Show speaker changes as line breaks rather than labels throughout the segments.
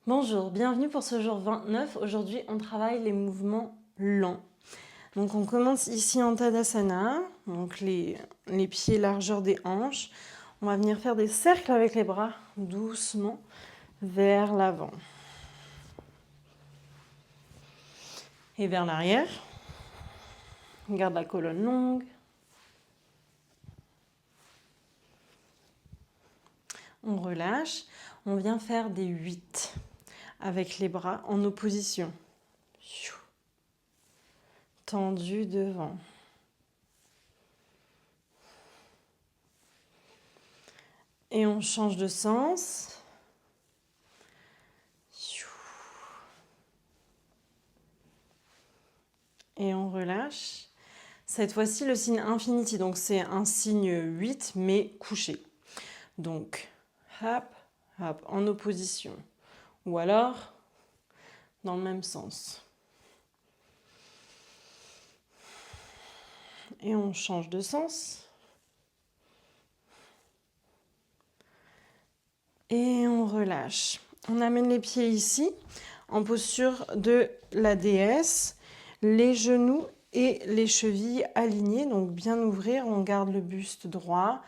Bonjour, bienvenue pour ce jour 29. Aujourd'hui, on travaille les mouvements lents. Donc, on commence ici en Tadasana, donc les pieds largeur des hanches. On va venir faire des cercles avec les bras doucement vers l'avant et vers l'arrière. On garde la colonne longue. On relâche. On vient faire des 8 avec les bras en opposition. Tendu devant. Et on change de sens. Et on relâche. Cette fois-ci, le signe infinity, donc c'est un signe 8, mais couché. Donc, hop, hop, en opposition. Ou alors, dans le même sens. Et on change de sens. Et on relâche. On amène les pieds ici, en posture de la déesse. Les genoux et les chevilles alignés, donc bien ouvrir. On garde le buste droit.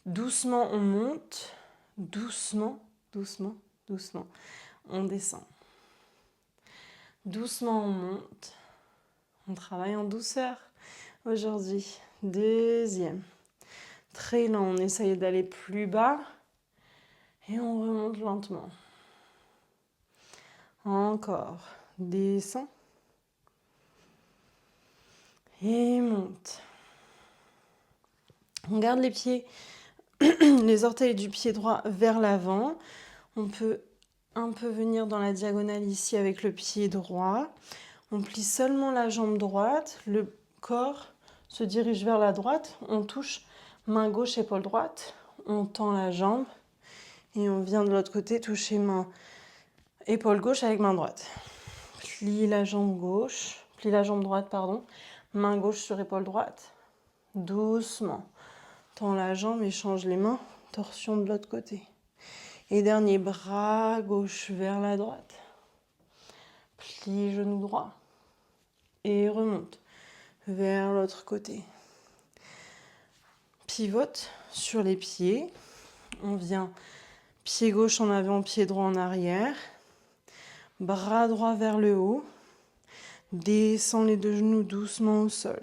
Doucement, on monte. Doucement, doucement, doucement. On descend. Doucement, on monte. On travaille en douceur aujourd'hui. Deuxième. Très lent, on essaye d'aller plus bas. Et on remonte lentement. Encore. Descend. Et monte. On garde les pieds, les orteils du pied droit vers l'avant. On peut un peu venir dans la diagonale ici avec le pied droit. On plie seulement la jambe droite. Le corps se dirige vers la droite. On touche main gauche, épaule droite. On tend la jambe. Et on vient de l'autre côté toucher épaule gauche avec main droite. Plie la jambe gauche. Plie la jambe droite, pardon. Main gauche sur épaule droite. Doucement. Tends la jambe et change les mains. Torsion de l'autre côté. Et dernier, bras gauche vers la droite. Plie genou droit. Et remonte vers l'autre côté. Pivote sur les pieds. On vient pied gauche en avant, pied droit en arrière. Bras droit vers le haut. Descends les deux genoux doucement au sol.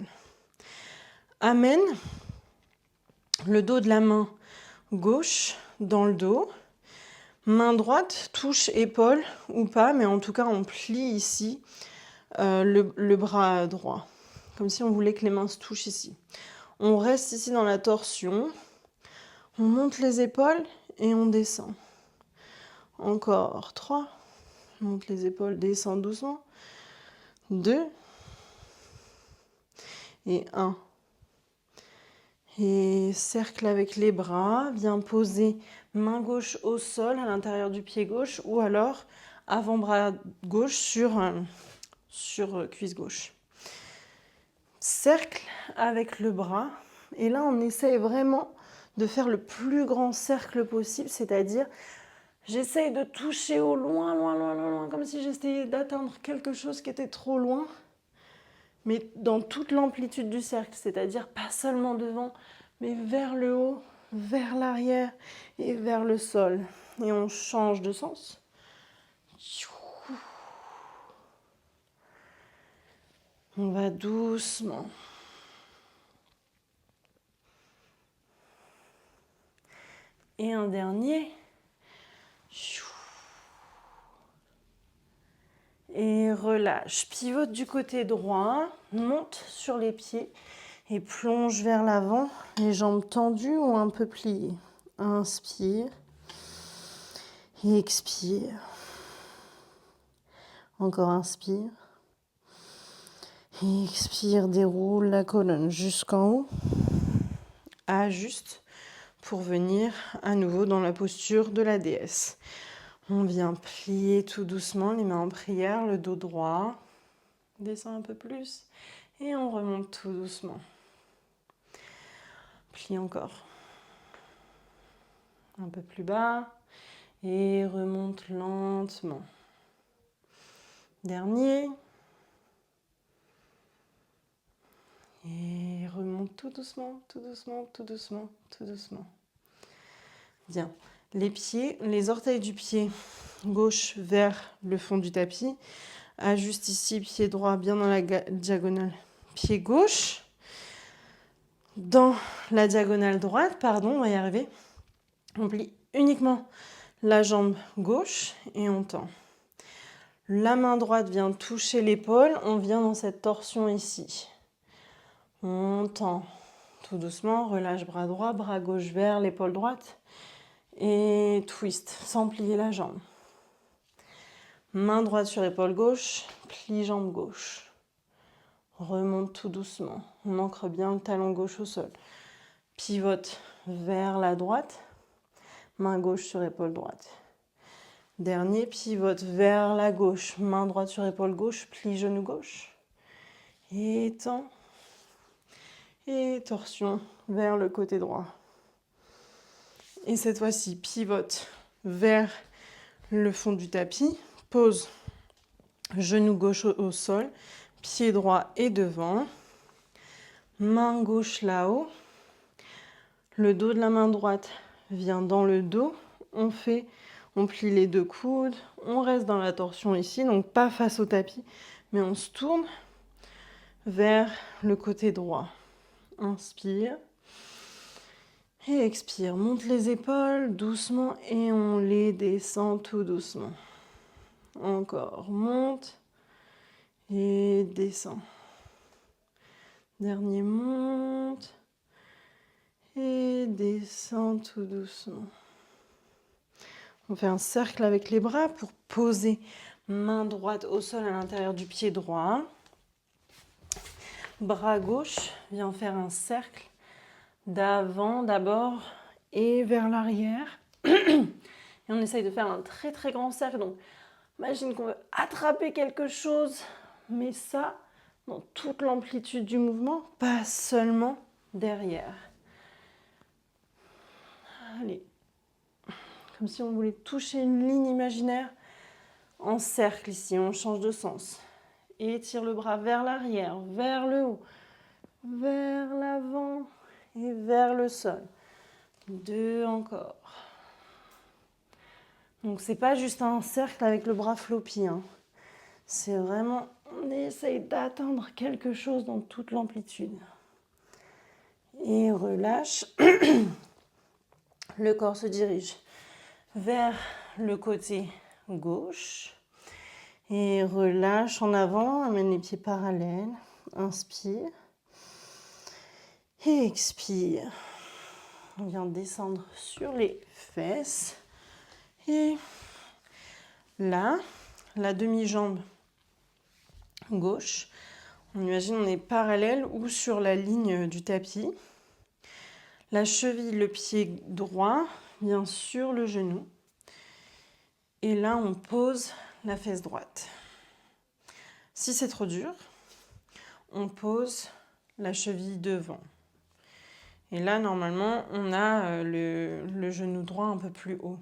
Amène le dos de la main gauche dans le dos. Main droite touche épaule ou pas, mais en tout cas on plie ici le bras droit. Comme si on voulait que les mains se touchent ici. On reste ici dans la torsion. On monte les épaules et on descend. Encore 3. Monte les épaules, descend doucement. 2. Et 1. Et cercle avec les bras. Viens poser main gauche au sol à l'intérieur du pied gauche ou alors avant-bras gauche sur cuisse gauche. Cercle avec le bras. Et là, on essaye vraiment de faire le plus grand cercle possible, c'est-à-dire j'essaye de toucher au loin, loin, loin, loin, loin, comme si j'essayais d'atteindre quelque chose qui était trop loin, mais dans toute l'amplitude du cercle, c'est-à-dire pas seulement devant, mais vers le haut, vers l'arrière et vers le sol. Et on change de sens. On va doucement. Et un dernier. Et relâche. Pivote du côté droit, monte sur les pieds et plonge vers l'avant, les jambes tendues ou un peu pliées. Inspire et expire. Encore inspire. Et expire, déroule la colonne jusqu'en haut. Ajuste pour venir à nouveau dans la posture de la déesse. On vient plier tout doucement les mains en prière, le dos droit. Descend un peu plus et on remonte tout doucement. Plie encore. Un peu plus bas et remonte lentement. Dernier. Et remonte tout doucement, tout doucement, tout doucement, tout doucement. Bien. Les pieds, les orteils du pied gauche vers le fond du tapis. Ajuste ici, pied droit bien dans la diagonale. Pied gauche. Dans la diagonale droite, pardon, on va y arriver. On plie uniquement la jambe gauche et on tend. La main droite vient toucher l'épaule, on vient dans cette torsion ici. On tend tout doucement, relâche bras droit, bras gauche vers l'épaule droite et twist sans plier la jambe. Main droite sur épaule gauche, plie jambe gauche. Remonte tout doucement, on ancre bien le talon gauche au sol. Pivote vers la droite, main gauche sur épaule droite. Dernier, pivote vers la gauche, main droite sur épaule gauche, plie genou gauche. Et tend. Et torsion vers le côté droit. Et cette fois-ci, pivote vers le fond du tapis. Pose genou gauche au sol, pied droit et devant. Main gauche là-haut. Le dos de la main droite vient dans le dos. On plie les deux coudes. On reste dans la torsion ici, donc pas face au tapis, mais on se tourne vers le côté droit. Inspire. Et expire. Monte les épaules doucement et on les descend tout doucement. Encore. Monte et descend. Dernier, monte et descend tout doucement. On fait un cercle avec les bras pour poser main droite au sol à l'intérieur du pied droit. Bras gauche vient faire un cercle d'avant d'abord et vers l'arrière. Et on essaye de faire un très très grand cercle. Donc, imagine qu'on veut attraper quelque chose, mais ça, dans toute l'amplitude du mouvement, pas seulement derrière. Allez. Comme si on voulait toucher une ligne imaginaire en cercle ici. On change de sens. Et étire le bras vers l'arrière, vers le haut, vers l'avant et vers le sol. 2 encore. Donc c'est pas juste un cercle avec le bras floppy. C'est vraiment, on essaye d'atteindre quelque chose dans toute l'amplitude. Et relâche. Le corps se dirige vers le côté gauche. Et relâche en avant, amène les pieds parallèles. Inspire. Et expire. On vient descendre sur les fesses. Et là, la demi-jambe gauche, on imagine on est parallèle ou sur la ligne du tapis. La cheville, le pied droit vient sur le genou. Et là, on pose la fesse droite. Si c'est trop dur, on pose la cheville devant. Et là, normalement, on a le genou droit un peu plus haut.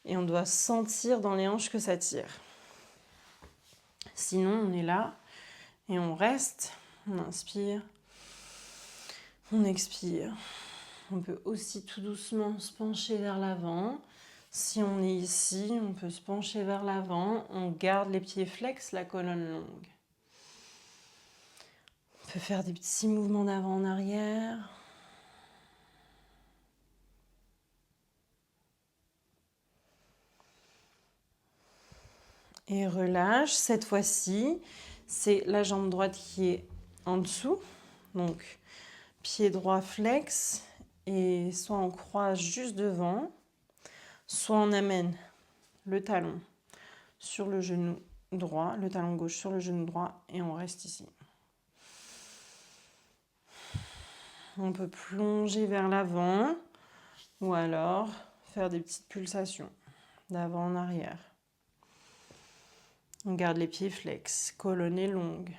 Et on doit sentir dans les hanches que ça tire. Sinon, on est là et on reste. On inspire. On expire. On peut aussi tout doucement se pencher vers l'avant. Si on est ici, on peut se pencher vers l'avant. On garde les pieds flex, la colonne longue. On peut faire des petits mouvements d'avant en arrière. Et relâche. Cette fois-ci, c'est la jambe droite qui est en dessous. Donc, pied droit flex. Et soit on croise juste devant, soit on amène le talon sur le genou droit, le talon gauche sur le genou droit et on reste ici. On peut plonger vers l'avant ou alors faire des petites pulsations d'avant en arrière. On garde les pieds flex, colonne est longue.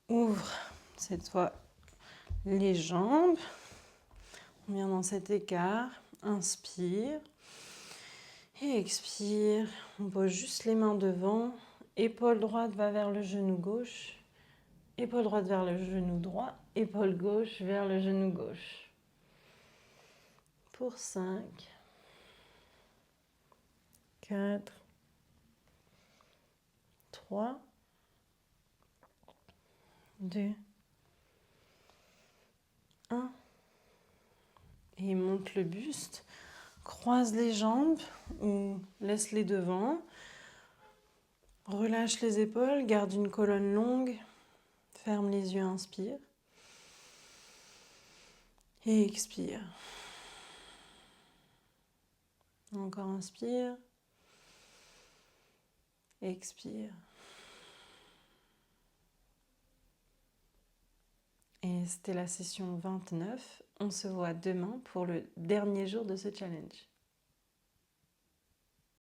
Ouvre cette fois les jambes. On vient dans cet écart. Inspire. Et expire. On pose juste les mains devant. Épaule droite va vers le genou gauche. Épaule droite vers le genou droit. Épaule gauche vers le genou gauche. Pour 5, 4, 3, 2, 1. Et monte le buste. Croise les jambes ou laisse-les devant. Relâche les épaules, garde une colonne longue. Ferme les yeux, inspire. Et expire. Encore inspire. Expire. Et c'était la session 29. On se voit demain pour le dernier jour de ce challenge.